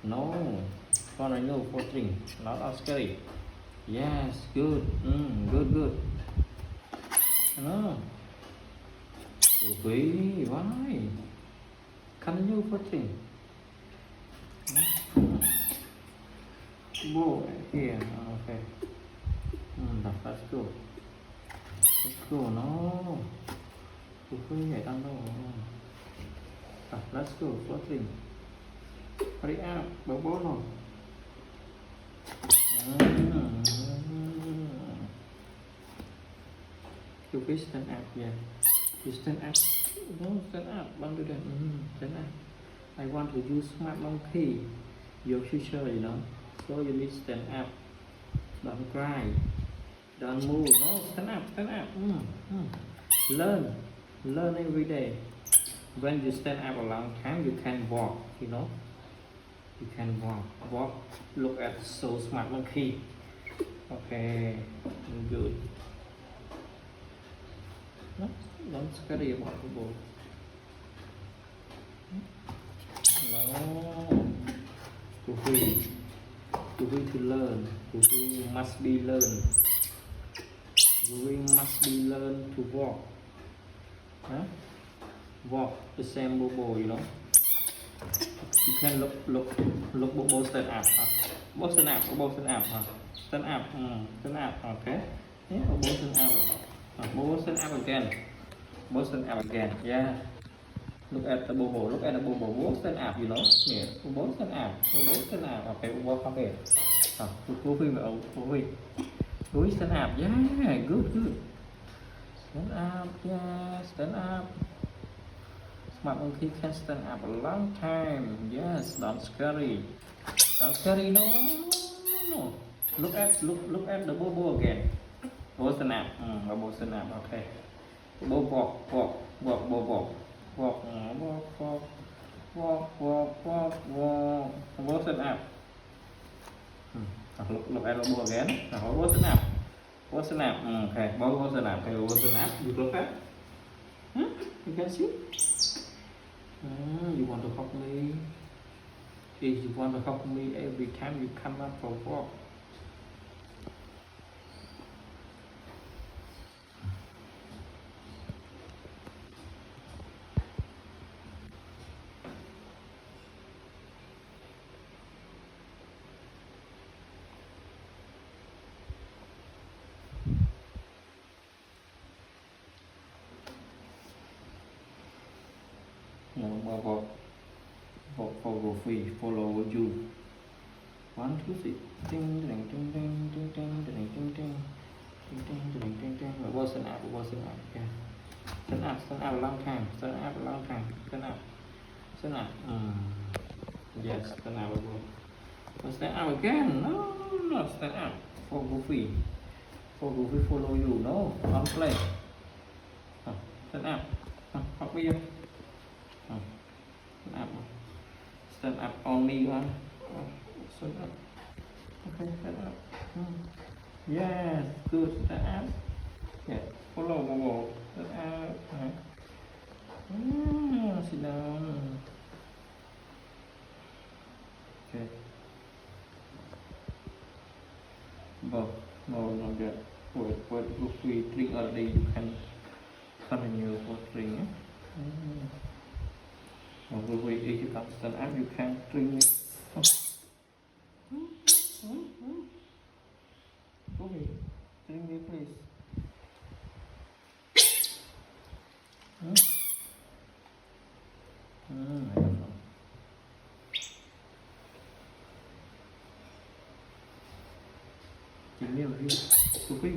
No. Continue for string. Not all scary. Yes, good. Good. No. Okay, why? Continue for string. Boy, here. Okay. Let's go. Let's go. No. Okay, I don't know. Let's go. For string. Hurry up. Bố nào. You please stand up, yeah. You stand up. No, stand up. Don't do that. Stand up. I want to use smart monkey. Your future, you know. So you need stand up. Don't cry. Don't move. No, stand up. Stand up. Learn. Learn every day. When you stand up a long time, you can walk, you know. You can walk. Look at so smart monkey. Okay, good. No, don't scary about the ball. No. To learn. To must be learn. We must be learn to walk. Huh? Walk the same bobo, you know. You can look bobo stand up. Bobo stand up. Stand up. Okay. Yeah, bobo stand up. Bobo stand up again. Bobo stand up again. Yeah. Look at the bobo. Bobo stand up, you know. Yeah. Bobo stand up. Okay. Bobo come here. Go stand up. Yeah. Good. Stand up. Yeah. Stand up. Smart monkey can stand up a long time. Yes. Don't scary. No. Look at the bobo again. Bobo stand up. Bobo stand up. Okay. Bobo walk. Walk. Bobo stand up. Look at the bobo again. Bobo stand up. Okay. Bobo stand up. Okay. Bobo stand up. You look at. You can see. You want to help me? If you want to help me every time you come up for walk. No, follow free, follow you. 1, 2, 3. Ding. Bobo stand up. Yeah. Stand up a long time. Stand up. Yes, stand up. Stand up again. No. Stand up. Follow free, follow you. No, don't play. Stand up. Help me. Stand up on me one. Stand up. Okay, stand up. Yes, good. Stand up. Yeah, follow Bobo. Stand up. Sit down. Okay. No, not yet. Wait, if we drink already, you can continue for drink. If you can stand up, you can drink it. Okay, drink it, please. I don't know. Drink it, please. Go quick.